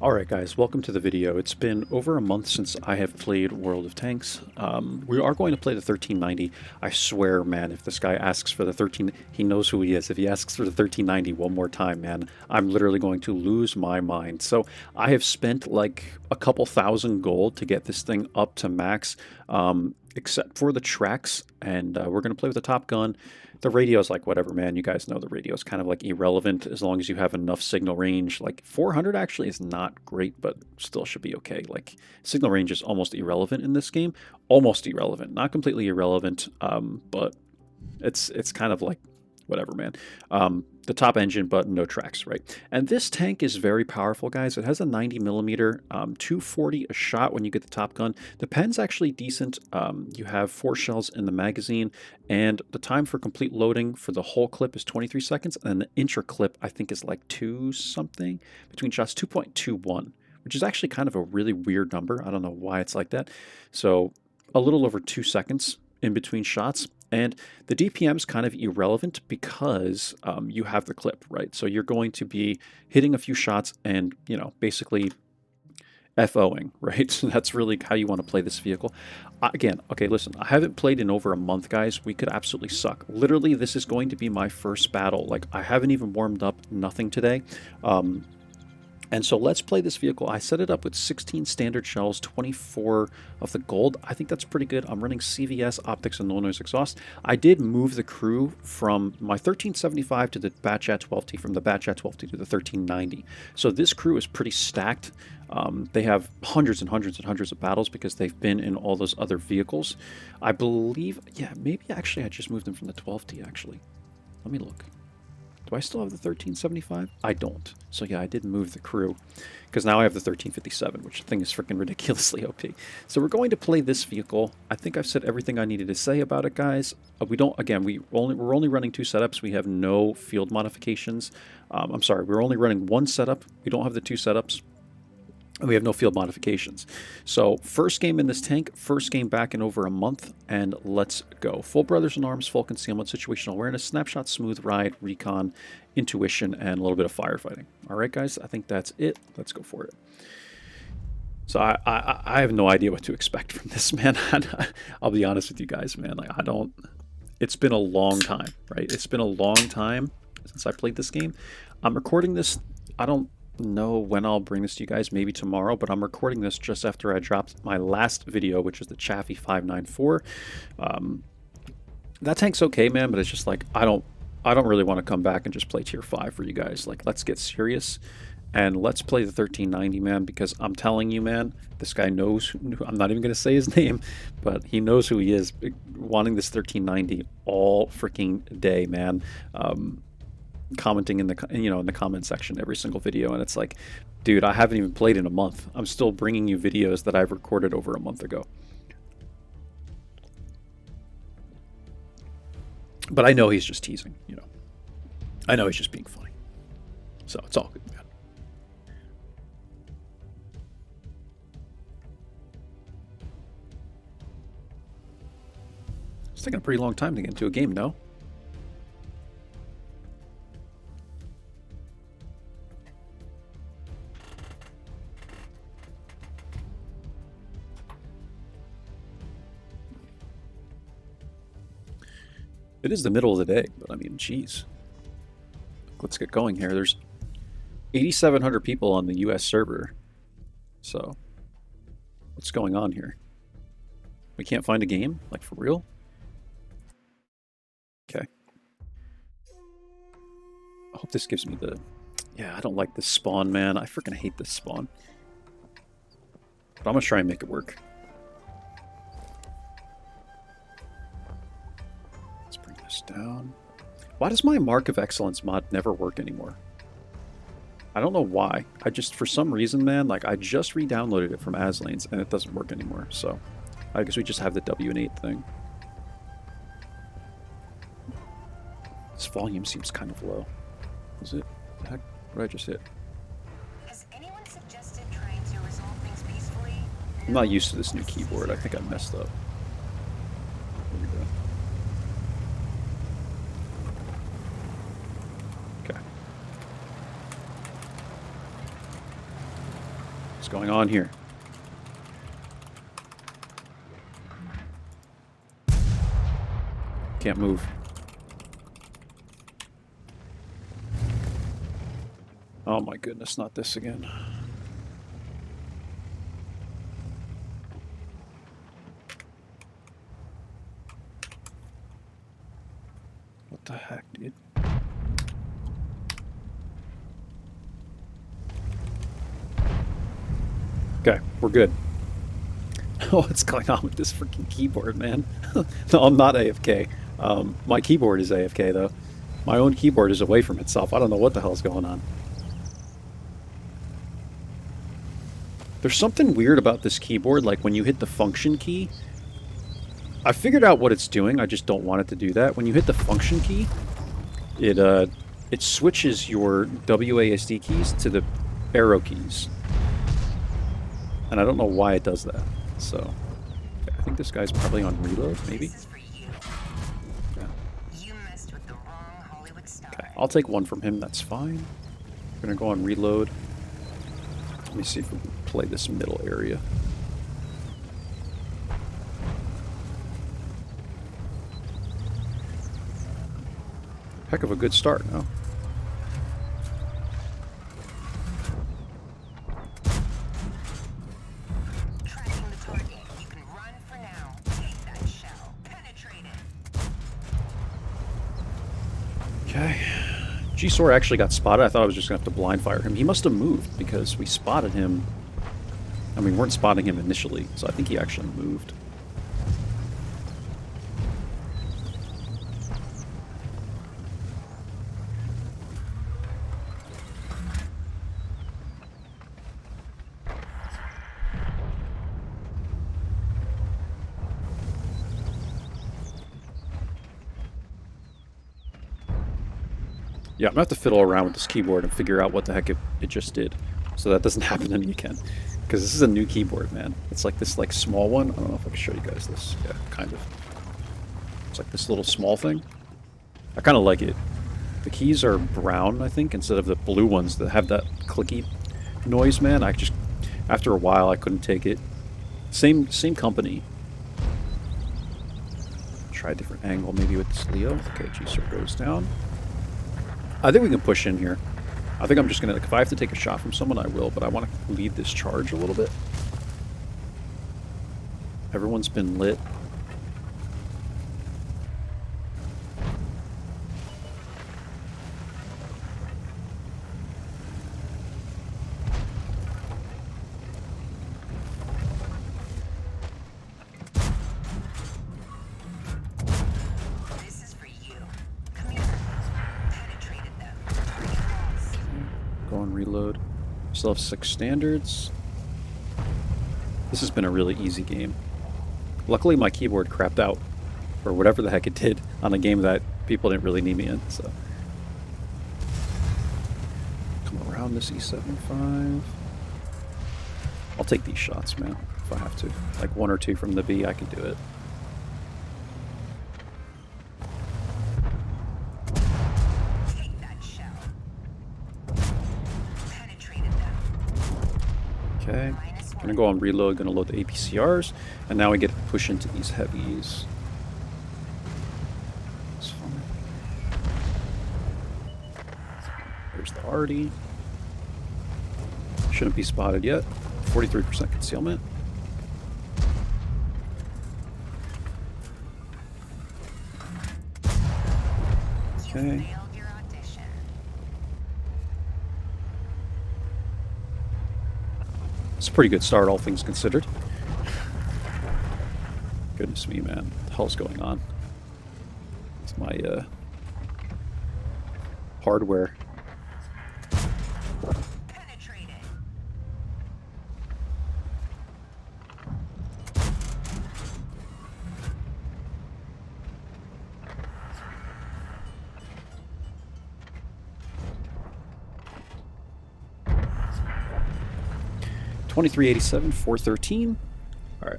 Alright guys, welcome to the video. It's been over a month since I have played World of Tanks. We are going to play the 1390. I swear, man, if this guy asks for the 13... He knows who he is. If he asks for the 1390 one more time, man, I'm literally going to lose my mind. So I have spent like a couple thousand gold to get this thing up to max, except for the tracks, and we're going to play with the Top Gun. The radio is like whatever, man. You guys know the radio is kind of like irrelevant as long as you have enough signal range. Like 400 actually is not great, but still should be okay. Like signal range is almost irrelevant in this game. Almost irrelevant, not completely irrelevant, but it's kind of like whatever, man. The top engine, but no tracks, right? And this tank is very powerful, guys. It has a 90 millimeter, 240 a shot when you get the Top Gun. The pen's actually decent. You have 4 shells in the magazine, and the time for complete loading for the whole clip is 23 seconds, and the intra clip, I think, is like 2 something between shots, 2.21, which is actually kind of a really weird number. I don't know why it's like that. So a little over 2 seconds in between shots. And the DPM is kind of irrelevant because you have the clip, right? So you're going to be hitting a few shots and, you know, basically FOing, right? So that's really how you want to play this vehicle. Again, okay, listen, I haven't played in over a month, guys. We could absolutely suck. Literally, this is going to be my first battle. Like, I haven't even warmed up, nothing today. And so let's play this vehicle. I set it up with 16 standard shells, 24 of the gold. I think that's pretty good. I'm running CVS, optics, and no noise exhaust. I did move the crew from my 1375 to the Batchat 12T, from the Batchat 12T to the 1390. So this crew is pretty stacked. They have hundreds and hundreds and hundreds of battles because they've been in all those other vehicles. I believe, yeah, maybe actually I just moved them from the 12T, actually. Let me look. Do I still have the 1375? I don't. So yeah, I did move the crew because now I have the 1357, which I think is freaking ridiculously OP. So we're going to play this vehicle. I think I've said everything I needed to say about it, guys. We don't, again, we're only running 2 setups. We have no field modifications. I'm sorry, we're only running 1 setup. We don't have the 2 setups. We have no field modifications. So first game in this tank, first game back in over a month, and let's go. Full brothers in arms, full concealment, situational awareness, snapshot, smooth ride, recon, intuition, and a little bit of firefighting. All right, guys, I think that's it. Let's go for it. So I have no idea what to expect from this, man. I'll be honest with you guys, man. Like, I don't... It's been a long time, right? It's been a long time since I played this game. I'm recording this... I don't know when I'll bring this to you guys, maybe tomorrow, but I'm recording this just after I dropped my last video, which is the Chaffee 594. That tank's okay, man, but it's just like I don't really want to come back and just play tier 5 for you guys. Like, let's get serious and let's play the 1390, man, because I'm telling you, man, this guy knows. I'm not even going to say his name, but he knows who he is, wanting this 1390 all freaking day, man. Commenting in the in the comment section every single video, and it's like, dude, I haven't even played in a month. I'm still bringing you videos that I've recorded over a month ago. But I know he's just teasing, you know. I know he's just being funny. So it's all good, man. It's taking a pretty long time to get into a game, no? It is the middle of the day, but I mean, geez. Let's get going here. There's 8,700 people on the US server. So, what's going on here? We can't find a game? Like, for real? Okay. I hope this gives me the... Yeah, I don't like this spawn, man. I freaking hate this spawn. But I'm gonna try and make it work. Down. Why does my Mark of Excellence mod never work anymore? I don't know why. I just, for some reason, man, like, I just re-downloaded it from Aslane's and it doesn't work anymore. So I guess we just have the W and 8 thing. This volume seems kind of low. Is it? What the heck? What did I just hit? Has anyone suggested trying to resolve things peacefully? I'm not used to this new keyboard. I think I messed up. There we go. going on here? Can't move. Oh my goodness, not this again. What the heck, dude? Okay, we're good. Oh, what's going on with this freaking keyboard, man? No, I'm not AFK. My keyboard is AFK, though. My own keyboard is away from itself. I don't know what the hell's going on. There's something weird about this keyboard, like when you hit the function key. I figured out what it's doing, I just don't want it to do that. When you hit the function key, it switches your WASD keys to the arrow keys. And I don't know why it does that. So, okay, I think this guy's probably on reload, maybe? This is for you. Yeah. You messed with the wrong Hollywood star. Okay, I'll take one from him, that's fine. We're gonna go on reload. Let me see if we can play this middle area. Heck of a good start, no? Tracking the target. You can run for now. Take that shell. Penetrate it. Okay. G-Sor actually got spotted. I thought I was just going to have to blind fire him. He must have moved because we spotted him. I mean, we weren't spotting him initially, so I think he actually moved. Yeah, I'm going to have to fiddle around with this keyboard and figure out what the heck it just did. So that doesn't happen to me again. Because this is a new keyboard, man. It's like this like small one. I don't know if I can show you guys this. Yeah, kind of. It's like this little small thing. I kind of like it. The keys are brown, I think, instead of the blue ones that have that clicky noise, man. I just, after a while, I couldn't take it. Same company. Try a different angle maybe with this Leo. Okay, G-Sir goes down. I think we can push in here. I think I'm just gonna, like, if I have to take a shot from someone, I will, but I want to lead this charge a little bit. Everyone's been lit. This is for you. Come here. Penetrated them. Target lost. Go on reload. Still have 6 standards. This has been a really easy game. Luckily my keyboard crapped out, or whatever the heck it did, on a game that people didn't really need me in, so. Come around this E75. I'll take these shots, man, if I have to. Like 1 or 2 from the B, I can do it. Take that shell. Penetrated them. Okay. Minus Gonna one. go on reload, gonna load the APCRs, and now we get to push into these heavies. It's fine. There's the Artie. Shouldn't be spotted yet. 43% concealment. You Okay. failed your audition. It's a pretty good start, all things considered. Goodness me, man. What the hell's going on? It's my hardware. Penetrated. $23.87, 413. All right.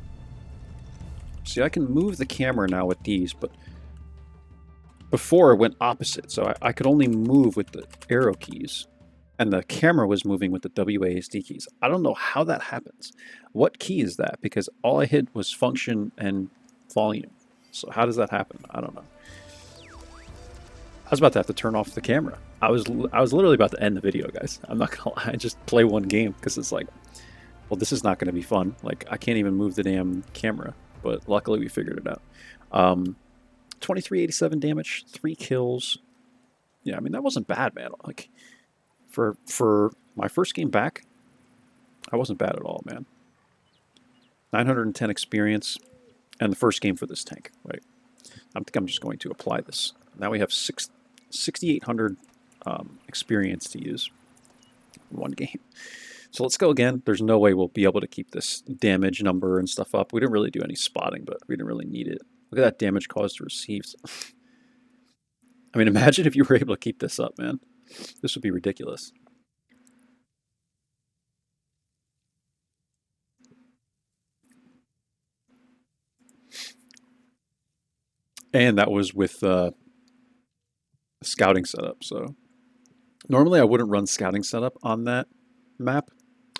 See, I can move the camera now with these, but before it went opposite, so I could only move with the arrow keys. and the camera was moving with the WASD keys. I don't know how that happens. What key is that? Because all I hit was function and volume. So how does that happen? I don't know. I was about to have to turn off the camera. I was literally about to end the video, guys. I'm not gonna lie. I just play one game because it's like, well, this is not going to be fun. Like, I can't even move the damn camera. But luckily, we figured it out. 2387 damage, 3 kills. Yeah, I mean, that wasn't bad, man. Like, for my first game back, I wasn't bad at all, man. 910 experience, and the first game for this tank, right? I think I'm just going to apply this. Now we have 6,800 experience to use in one game. So let's go again. There's no way we'll be able to keep this damage number and stuff up. We didn't really do any spotting, but we didn't really need it. Look at that damage caused to receives. I mean, imagine if you were able to keep this up, man. This would be ridiculous. And that was with scouting setup. So normally I wouldn't run scouting setup on that map,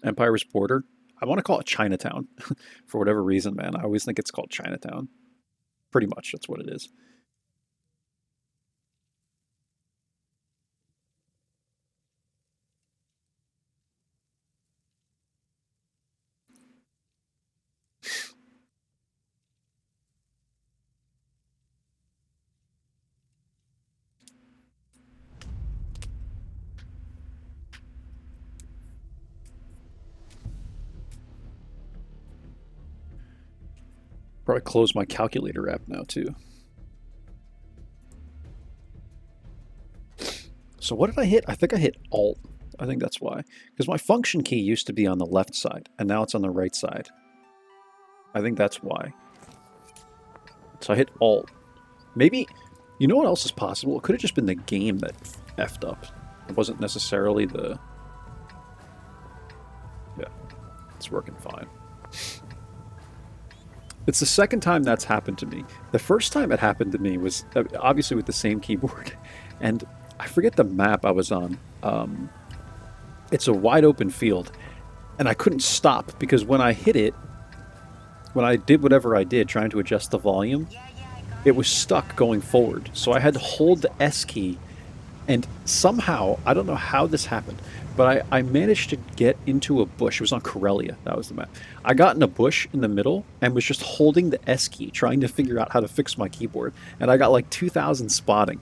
Empire's Border. I want to call it Chinatown for whatever reason, man. I always think it's called Chinatown. Pretty much, that's what it is. Probably close my calculator app now too. So what did I hit? I think I hit Alt. I think that's why. Because my function key used to be on the left side, and now it's on the right side. I think that's why. So I hit Alt. Maybe, you know what else is possible? It could have just been the game that effed up. It wasn't necessarily the... Yeah, it's working fine. It's the second time that's happened to me. The first time it happened to me was obviously with the same keyboard. And I forget the map I was on. It's a wide open field. And I couldn't stop because when I hit it, when I did whatever I did trying to adjust the volume, it was stuck going forward. So I had to hold the S key. And somehow, I don't know how this happened, but I managed to get into a bush. It was on Corellia. That was the map. I got in a bush in the middle and was just holding the S key, trying to figure out how to fix my keyboard. And I got like 2,000 spotting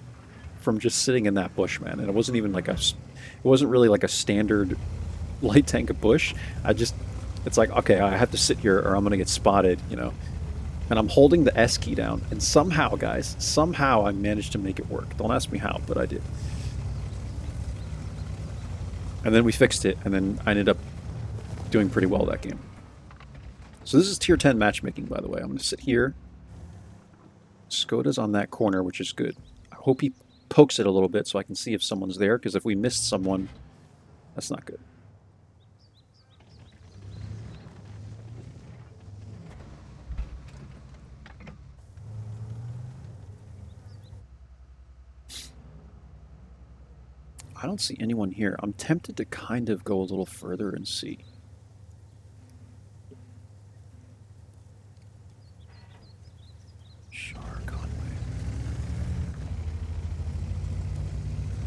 from just sitting in that bush, man. And it wasn't even like it wasn't really like a standard light tank bush. It's like, okay, I have to sit here or I'm going to get spotted, you know. And I'm holding the S key down. And somehow, guys, somehow I managed to make it work. Don't ask me how, but I did. And then we fixed it, and then I ended up doing pretty well that game. So this is tier 10 matchmaking, by the way. I'm going to sit here. Skoda's on that corner, which is good. I hope he pokes it a little bit so I can see if someone's there, because if we missed someone, that's not good. I don't see anyone here. I'm tempted to kind of go a little further and see. Char Conway.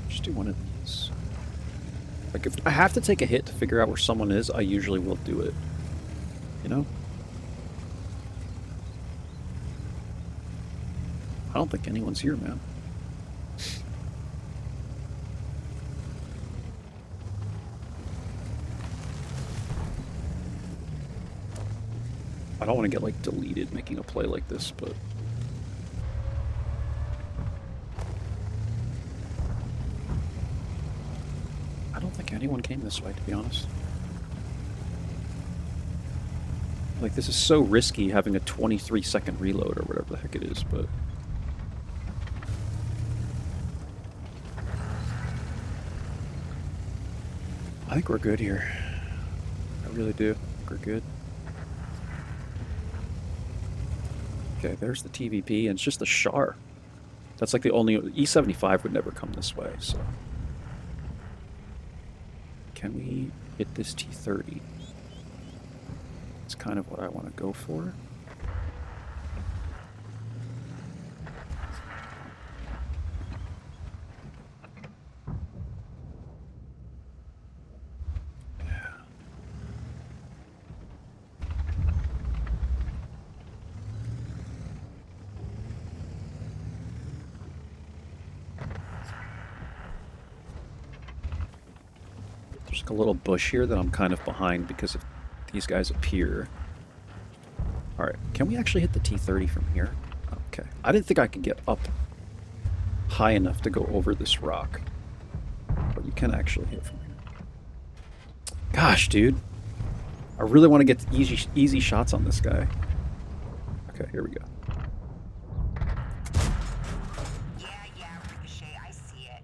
Just do one of these. Like, if I have to take a hit to figure out where someone is, I usually will do it. You know? I don't think anyone's here, man. I don't want to get, like, deleted making a play like this, but... I don't think anyone came this way, to be honest. Like, this is so risky having a 23-second reload or whatever the heck it is, but... I think we're good here. I really do. I think we're good. Okay, there's the TVP, and it's just the Char. That's like the only... E75 would never come this way, so... Can we hit this T30? It's kind of what I want to go for. There's a little bush here that I'm kind of behind because of these guys appear. Alright, can we actually hit the T30 from here? Okay. I didn't think I could get up high enough to go over this rock. But you can actually hit from here. Gosh, dude. I really want to get easy shots on this guy. Okay, here we go. Yeah, Ricochet, I see it.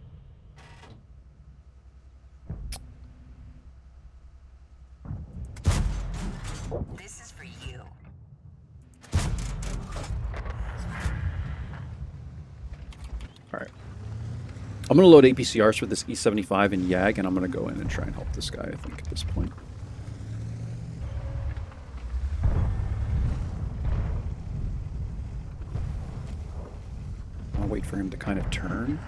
This is for you. Alright. I'm going to load APCRs for this E75 and YAG, and I'm going to go in and try and help this guy, I think, at this point. I'll wait for him to kind of turn.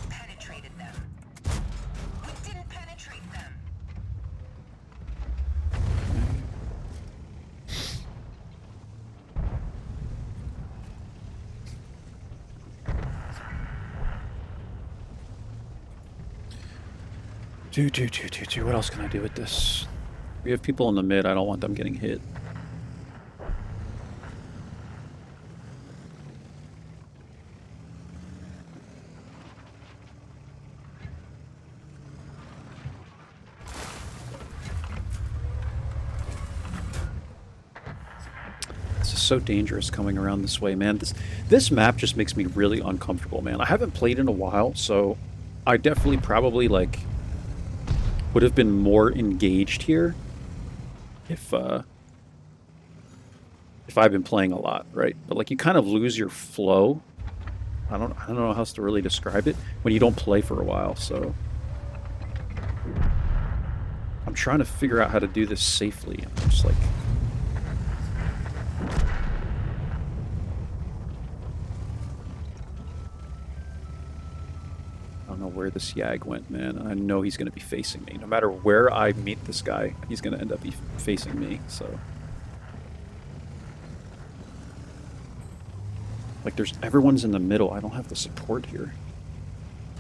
Penetrated them. We didn't penetrate them. What else can I do with this? We have people in the mid. I don't want them getting hit. This is so dangerous coming around this way, man. This map just makes me really uncomfortable, man. I haven't played in a while, so I definitely probably, like, would have been more engaged here if I've been playing a lot, right? But like you kind of lose your flow. I don't know how else to really describe it when you don't play for a while. So I'm trying to figure out how to do this safely. I'm just like, I don't know where this YAG went, man. I know he's going to be facing me. No matter where I meet this guy, he's going to end up facing me, so. Like, everyone's in the middle. I don't have the support here.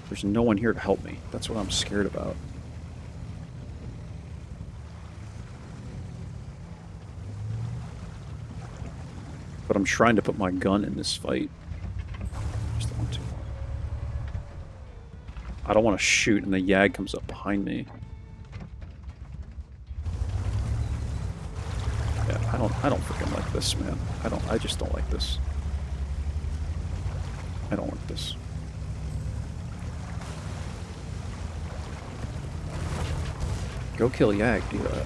There's no one here to help me. That's what I'm scared about. But I'm trying to put my gun in this fight. Just want to. I don't want to shoot and the YAG comes up behind me. Yeah, I don't freaking like this, man. I just don't like this. I don't want this. Go kill YAG, do that.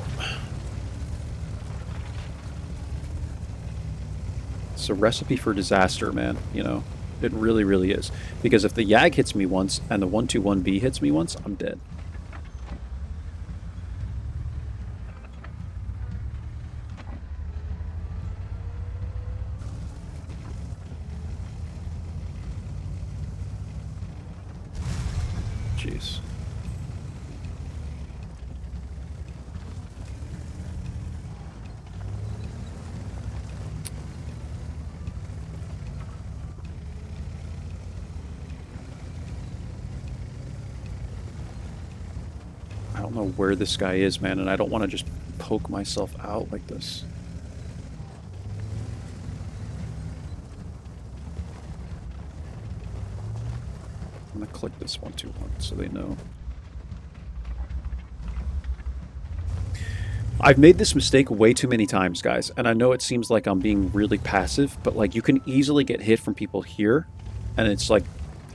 It's a recipe for disaster, man, you know? It really, really is. Because if the YAG hits me once and the 121B hits me once, I'm dead. Jeez. I don't know where this guy is, man, and I don't want to just poke myself out like this. I'm gonna click this 121 so they know. I've made this mistake way too many times, guys, and I know it seems like I'm being really passive, but like you can easily get hit from people here, and it's like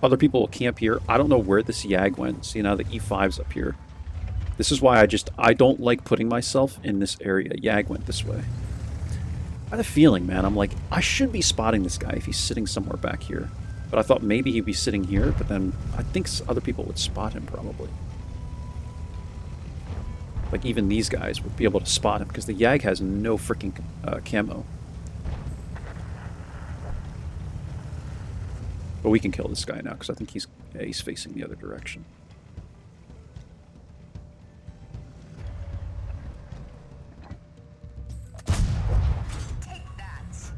other people will camp here. I don't know where this YAG went. See, now the E5's up here. This is why I don't like putting myself in this area. YAG went this way. I had a feeling, man. I'm like, I should be spotting this guy if he's sitting somewhere back here. But I thought maybe he'd be sitting here, but then I think other people would spot him probably. Like even these guys would be able to spot him because the Yag has no freaking camo. But we can kill this guy now because I think he's facing the other direction. Take that.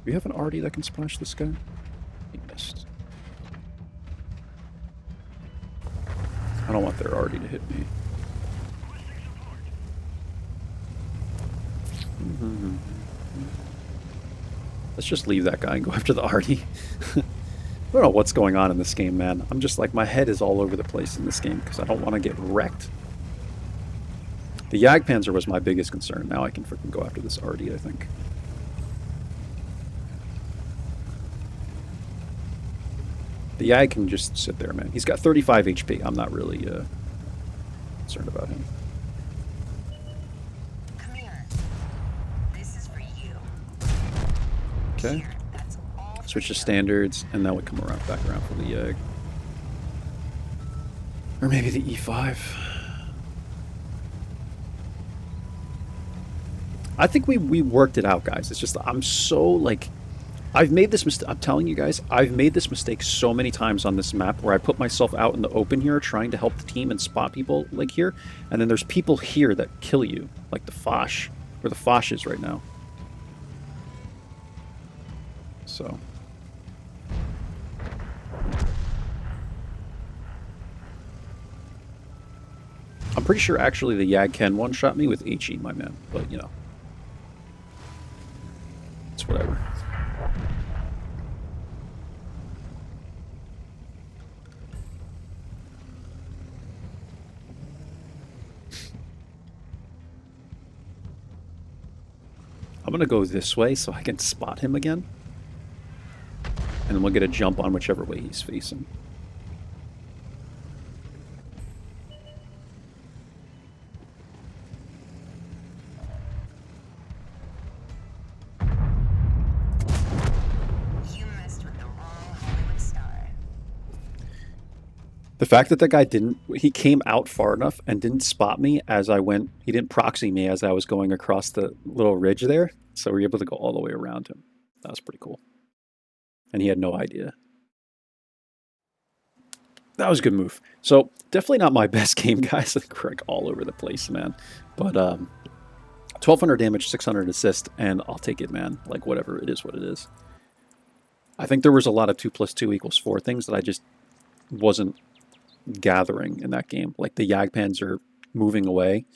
Do we have an arty that can splash this guy? He missed. I don't want their arty to hit me. Let's just leave that guy and go after the arty. I don't know what's going on in this game, man. I'm just like, my head is all over the place in this game because I don't want to get wrecked. The Jagdpanzer was my biggest concern. Now I can freaking go after this arty, I think. The Jag can just sit there, man. He's got 35 HP. I'm not really concerned about him. Come here. This is for you. Okay. Here, that's all for Switch to you. standards, and now we come around back around for the Jag. Or maybe the E5. I think we worked it out, guys. It's just I'm so like I've made this mistake. I'm telling you guys, I've made this mistake so many times on this map where I put myself out in the open here trying to help the team and spot people like here, and then there's people here that kill you, like the Foch, where the Foch is right now. So. I'm pretty sure actually the Jag can one-shot me with HE, my man, but you know. It's whatever. I'm gonna go this way so I can spot him again. And then we'll get a jump on whichever way he's facing. You messed with the wrong Hollywood star. The fact that guy he came out far enough and didn't spot me as I went, he didn't proxy me as I was going across the little ridge there, so we were able to go all the way around him. That was pretty cool. And he had no idea. That was a good move. So, definitely not my best game, guys. I think we're like all over the place, man. But, 1,200 damage, 600 assist, and I'll take it, man. Like, whatever, it is what it is. I think there was a lot of 2 + 2 = 4 things that I just wasn't gathering in that game. Like the Jagdpanzer moving away.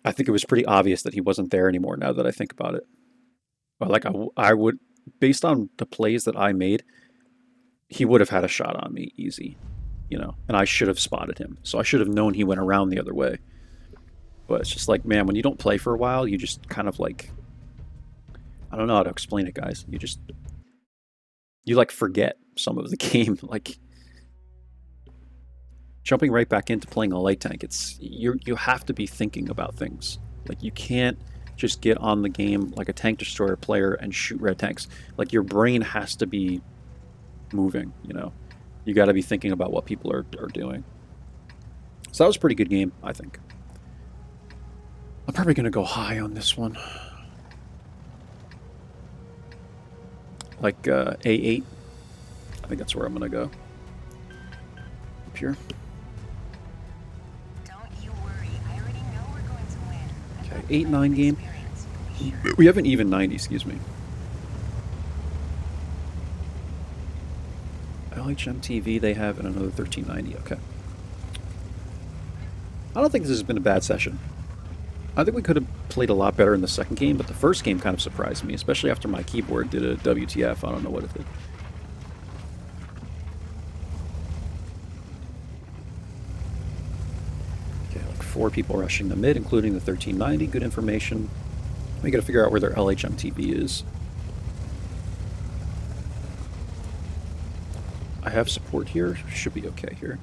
I think it was pretty obvious that he wasn't there anymore now that I think about it. But like I would, based on the plays that I made, he would have had a shot on me easy, you know, and I should have spotted him. So I should have known he went around the other way. But it's just like, man, when you don't play for a while, you just kind of like, I don't know how to explain it, guys. You like forget some of the game. Like jumping right back into playing a light tank, you have to be thinking about things. Like you can't just get on the game like a tank destroyer player and shoot red tanks. Like your brain has to be moving, you know. You got to be thinking about what people are doing. So that was a pretty good game, I think. I'm probably going to go high on this one. Like A8. I think that's where I'm going to go. Up here. Don't you worry. I already know we're going to win. Okay, 8-9 game. Experience. We have an even 90, excuse me. LHMTV they have and another 1390, okay. I don't think this has been a bad session. I think we could have played a lot better in the second game, but the first game kind of surprised me, especially after my keyboard did a WTF. I don't know what it did. Okay, like 4 people rushing the mid, including the 1390. Good information. We gotta figure out where their LHMTV is. I have support here. Should be okay here.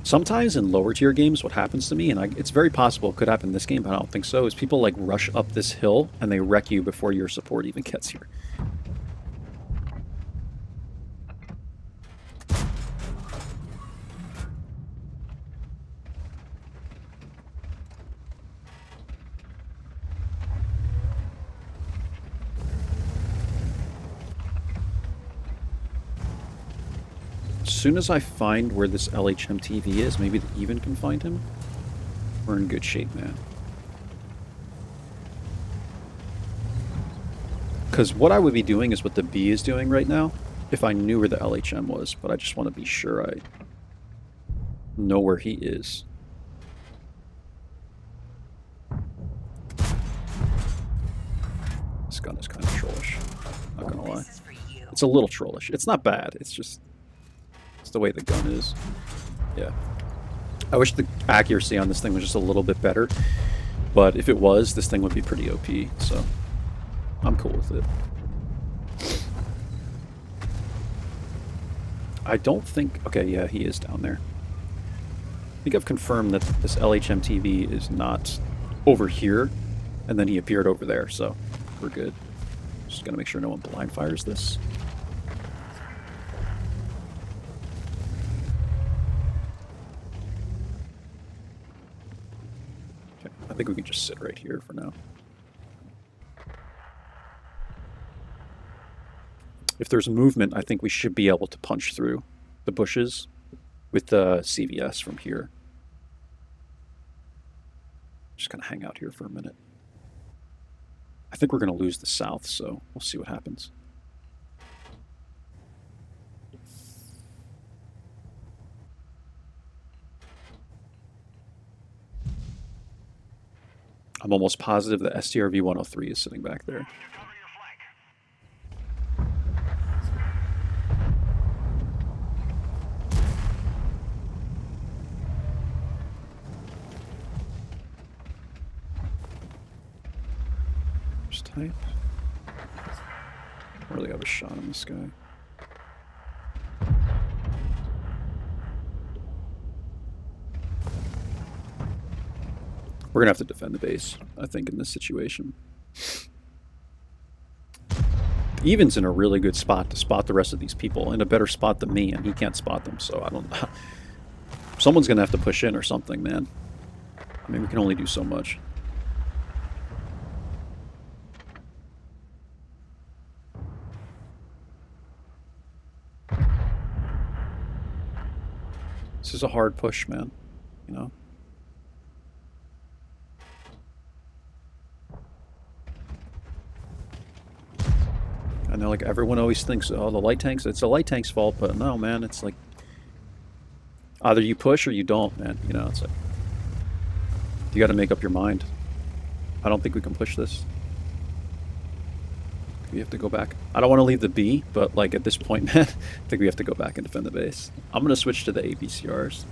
Sometimes in lower tier games, what happens to me, and it's very possible it could happen in this game, but I don't think so, is people like rush up this hill and they wreck you before your support even gets here. As soon as I find where this LHM TV is, maybe the Even can find him, we're in good shape, man. Because what I would be doing is what the B is doing right now, if I knew where the LHM was, but I just want to be sure I know where he is. This gun is kind of trollish, not gonna lie. It's a little trollish. It's not bad, it's just... it's the way the gun is. Yeah. I wish the accuracy on this thing was just a little bit better, but if it was, this thing would be pretty OP, so I'm cool with it. I don't think... okay, yeah, he is down there. I think I've confirmed that this LHM TV is not over here, and then he appeared over there, so we're good. Just gotta make sure no one blind fires this. Okay, I think we can just sit right here for now. If there's movement, I think we should be able to punch through the bushes with the CVS from here. Just gonna hang out here for a minute. I think we're gonna lose the south, so we'll see what happens. I'm almost positive the STRV 103 is sitting back there. Type. I really have a shot on this guy. We're gonna have to defend the base, I think, in this situation. Even's in a really good spot to spot the rest of these people, in a better spot than me, and he can't spot them, so I don't know. Someone's gonna have to push in or something, man. I mean, we can only do so much. This is a hard push, man, you know? I know, like, everyone always thinks, oh, the light tanks, it's the light tank's fault, but no, man, it's like, either you push or you don't, man, you know, it's like, you gotta make up your mind. I don't think we can push this. We have to go back. I don't want to leave the B, but like at this point, man, I think we have to go back and defend the base. I'm gonna switch to the ABCRs.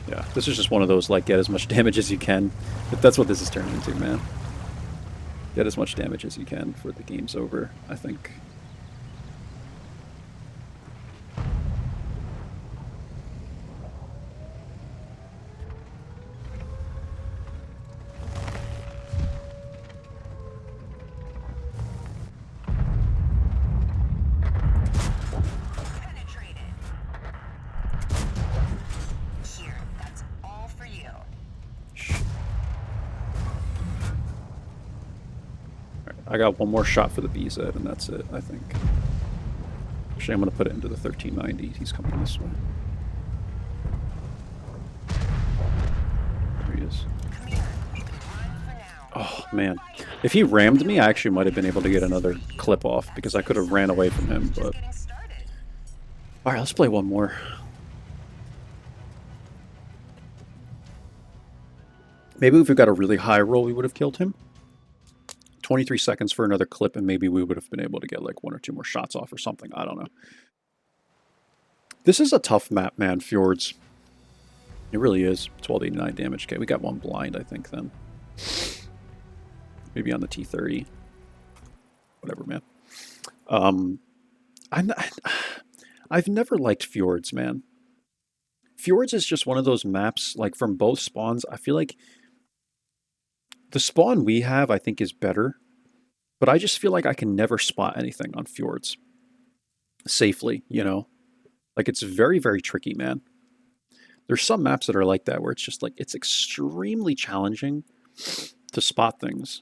Yeah, this is just one of those, like, get as much damage as you can. If that's what this is turning into, man. Get as much damage as you can before the game's over, I think. I got one more shot for the BZ, and that's it, I think. Actually, I'm going to put it into the 1390. He's coming this way. There he is. Oh, man. If he rammed me, I actually might have been able to get another clip off, because I could have ran away from him, but... Alright, let's play one more. Maybe if we got a really high roll, we would have killed him. 23 seconds for another clip, and maybe we would have been able to get like 1 or 2 more shots off or something. I don't know. This is a tough map, man, Fjords. It really is. 1289 damage. Okay, we got 1 blind, I think, then. Maybe on the T30. Whatever, man. I've never liked Fjords, man. Fjords is just one of those maps, like, from both spawns. I feel like the spawn we have, I think, is better. But I just feel like I can never spot anything on Fjords safely, you know? Like, it's very, very tricky, man. There's some maps that are like that, where it's just, like, it's extremely challenging to spot things.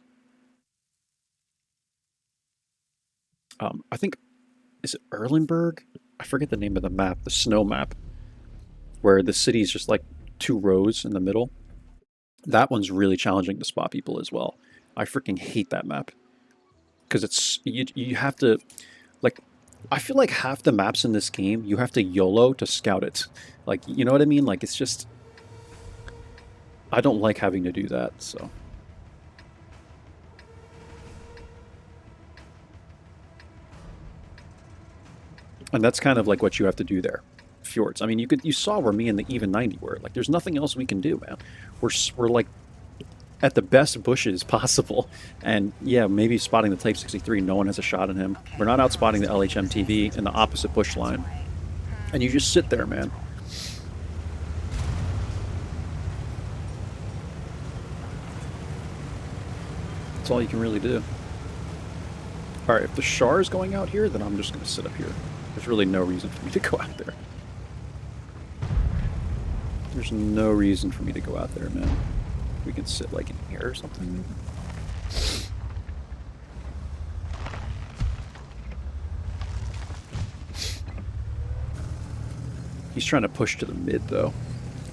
I think, is it Erlenberg? I forget the name of the map, the snow map, where the city is just, like, 2 rows in the middle. That one's really challenging to spot people as well. I freaking hate that map. Because it's, you have to, like, I feel like half the maps in this game, you have to YOLO to scout it. Like, you know what I mean? Like, it's just, I don't like having to do that, so. And that's kind of like what you have to do there. Fjords. I mean, you saw where me and the even 90 were. Like, there's nothing else we can do, man. We're like at the best bushes possible, and yeah, maybe spotting the Type 63. No one has a shot on him. We're not out spotting the LHMTV in the opposite bush line, and you just sit there, man. That's all you can really do. All right, if the Char is going out here, then I'm just going to sit up here. There's really no reason for me to go out there. There's no reason for me to go out there, man. We can sit, like, in here or something. He's trying to push to the mid, though.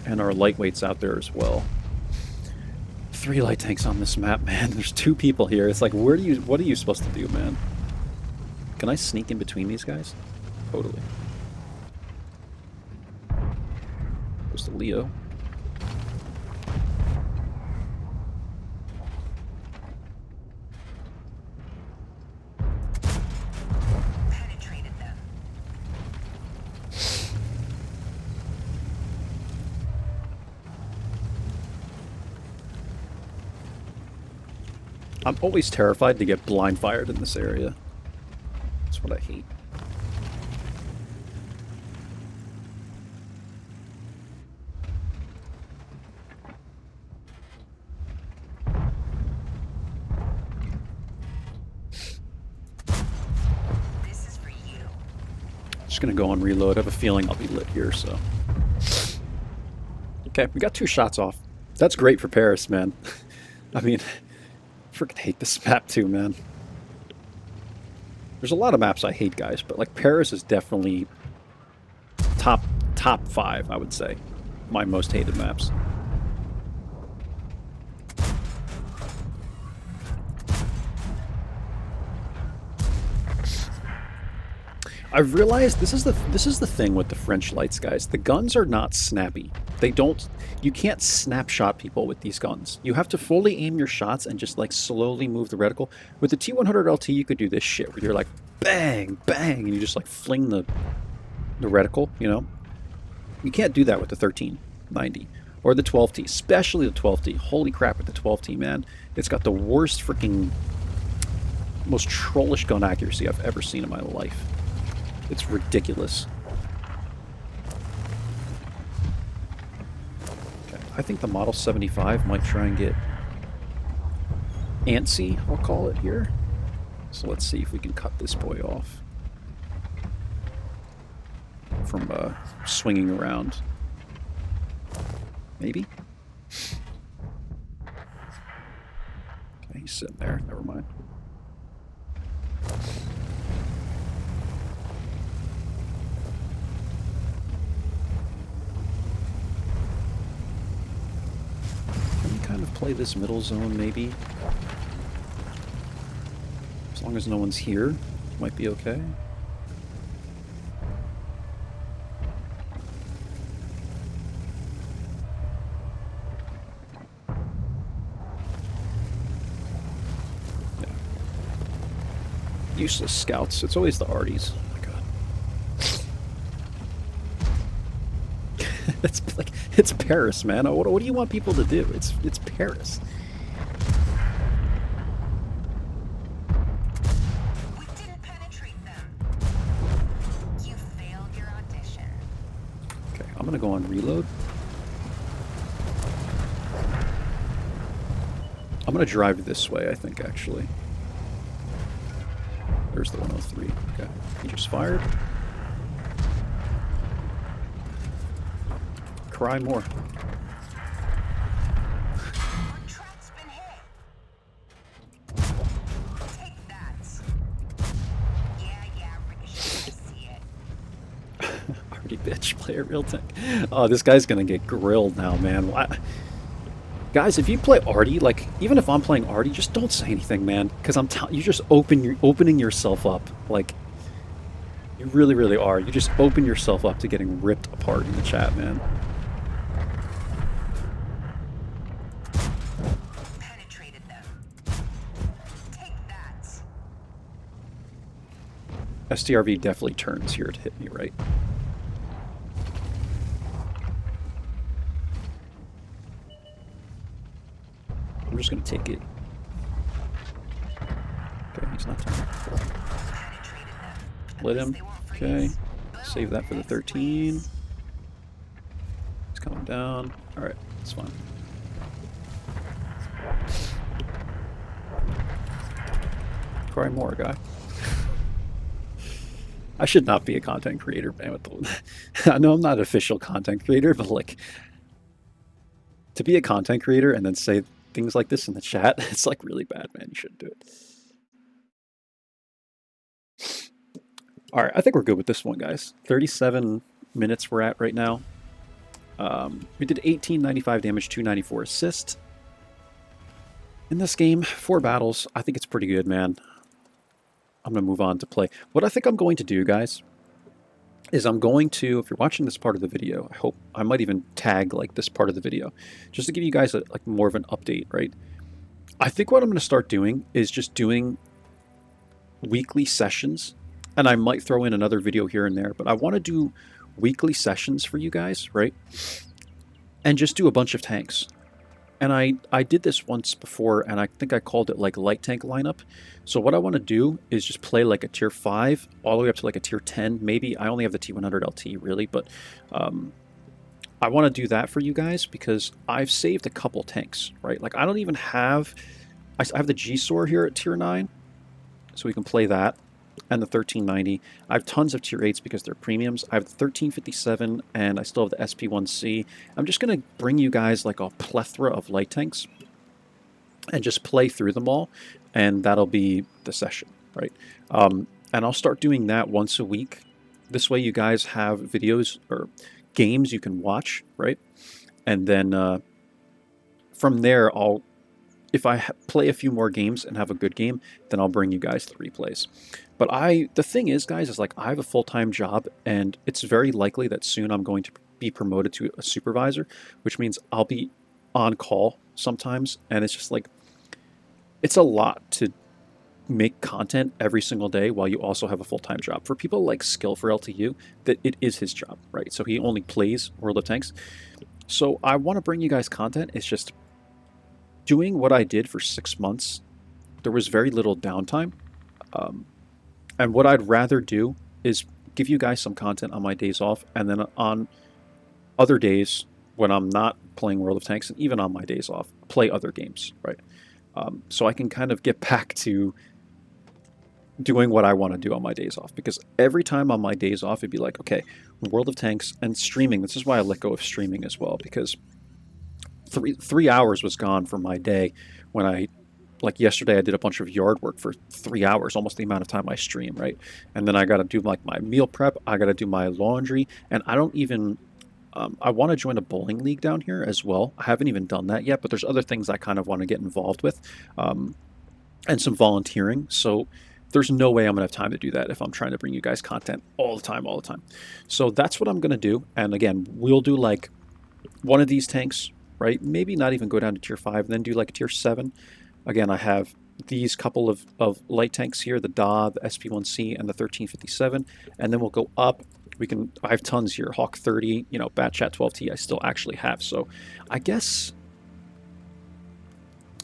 And our lightweight's out there as well. 3 light tanks on this map, man. There's 2 people here. It's like, what are you supposed to do, man? Can I sneak in between these guys? Totally. Goes to Leo. Penetrated them. I'm always terrified to get blind fired in this area. That's what I hate. This is for you. Just gonna go on reload. I have a feeling I'll be lit here, so. Okay, we got 2 shots off. That's great for Paris, man. I mean, I freaking hate this map too, man. There's a lot of maps I hate, guys, but like Paris is definitely top 5, I would say. My most hated maps. I've realized this is the thing with the French lights, guys. The guns are not snappy. You can't snapshot people with these guns. You have to fully aim your shots and just like slowly move the reticle. With the T100 LT, you could do this shit where you're like bang, bang, and you just like fling the reticle, you know? You can't do that with the 1390 or the 12T, especially the 12T. Holy crap, with the 12T, man. It's got the worst freaking, most trollish gun accuracy I've ever seen in my life. It's ridiculous. Okay, I think the Model 75 might try and get antsy, I'll call it here. So let's see if we can cut this boy off from swinging around. Maybe? Okay, he's sitting there. Never mind. play this middle zone maybe. As long as no one's here, might be okay. Yeah. Useless scouts. It's always the arties. Oh my god. It's like it's Paris, man. What do you want people to do? It's Paris. We didn't penetrate them. You failed your audition. Okay, I'm gonna go on reload. I'm gonna drive this way, I think, actually. There's the 103. Okay, he just fired. Cry more. Our track's been hit. Take that. Yeah, Ricochet, I see it. Already bitch, play a real tank. Oh, this guy's gonna get grilled now, man. Why? Guys, if you play Artie, like, even if I'm playing Artie, just don't say anything, man. Because you're just opening yourself up. Like, you really, really are. You just open yourself up to getting ripped apart in the chat, man. Penetrated them. Take that. STRV definitely turns here to hit me, right? I'm just gonna take it. Okay, he's not turning. Penetrated them. Split At least him. they won't Okay. freeze. Save that for the Next, 13. please. He's coming down. Alright, it's fine. Cry more, guy. I should not be a content creator, man. With the, I know I'm not an official content creator, but like, to be a content creator and then say things like this in the chat, it's like really bad, man. You shouldn't do it. All right, I think we're good with this one, guys. 37 minutes we're at right now. We did 1895 damage, 294 assist. In this game, 4 battles. I think it's pretty good, man. I'm going to move on to play. What I think I'm going to do, guys, is I'm going to, if you're watching this part of the video, I hope I might even tag like this part of the video, just to give you guys like more of an update, right? I think what I'm going to start doing is just doing weekly sessions, and I might throw in another video here and there, but I want to do weekly sessions for you guys, right? And just do a bunch of tanks. And I did this once before, and I think I called it like light tank lineup. So what I want to do is just play like a tier 5 all the way up to like a tier 10. Maybe I only have the T100 LT really, but I want to do that for you guys because I've saved a couple tanks, right? Like I don't even have, I have the G-Sor here at tier 9, so we can play that. And the 1390. I have tons of tier 8s because they're premiums. I have the 1357 and I still have the SP1C. I'm just going to bring you guys like a plethora of light tanks and just play through them all, and that'll be the session, right? And I'll start doing that once a week. This way you guys have videos or games you can watch, right? And then from there, if I play a few more games and have a good game, then I'll bring you guys the replays. But the thing is, guys, is like I have a full-time job, and it's very likely that soon I'm going to be promoted to a supervisor, which means I'll be on call sometimes, and it's just like, it's a lot to make content every single day while you also have a full-time job. For people like Skill for LTU, that it is his job, right? So he only plays World of Tanks. So I want to bring you guys content. It's just doing what I did for 6 months. There was very little downtime. And what I'd rather do is give you guys some content on my days off, and then on other days when I'm not playing World of Tanks, and even on my days off, play other games, right? So I can kind of get back to doing what I want to do on my days off, because every time on my days off, it'd be like, okay, World of Tanks and streaming. This is why I let go of streaming as well, because three hours was gone from my day when like yesterday I did a bunch of yard work for 3 hours, almost the amount of time I stream, right? And then I got to do like my meal prep, I got to do my laundry, and I don't even I want to join a bowling league down here as well. I haven't even done that yet, but there's other things I kind of want to get involved with, and some volunteering. So there's no way I'm going to have time to do that if I'm trying to bring you guys content all the time, all the time. So that's what I'm going to do. And again, we'll do like one of these tanks, right? Maybe not even go down to tier 5, and then do like tier 7. Again, I have these couple of light tanks here, the DA, the SP1C, and the 1357, and then we'll go up. I have tons here, Hawk 30, you know, Batchat 12T I still actually have. So I guess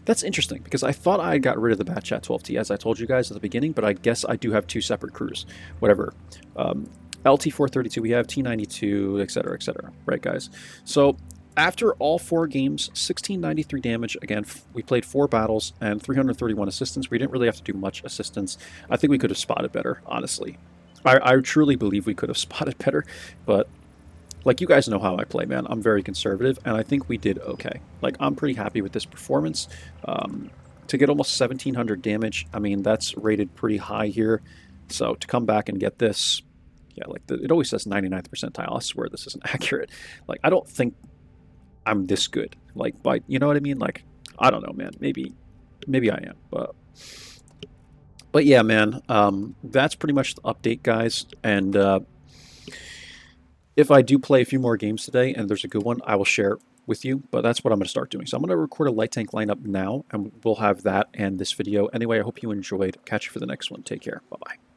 that's interesting, because I thought I got rid of the Batchat 12T, as I told you guys at the beginning, but I guess I do have 2 separate crews, whatever. LT432 we have, T92, etc., right, guys? So after all 4 games, 1693 damage. Again, we played 4 battles and 331 assistance. We didn't really have to do much assistance. I think we could have spotted better, honestly. I truly believe we could have spotted better, but like, you guys know how I play, man. I'm very conservative, and I think we did okay. Like, I'm pretty happy with this performance. To get almost 1700 damage, I mean, that's rated pretty high here. So to come back and get this, yeah, like it always says 99th percentile. I swear this isn't accurate. Like, I don't think I'm this good. Like, you know what I mean? Like, I don't know, man. Maybe I am, but yeah, man. That's pretty much the update, guys. And if I do play a few more games today and there's a good one, I will share it with you, but that's what I'm going to start doing. So I'm going to record a light tank lineup now, and we'll have that and this video. Anyway, I hope you enjoyed. Catch you for the next one. Take care. Bye-bye.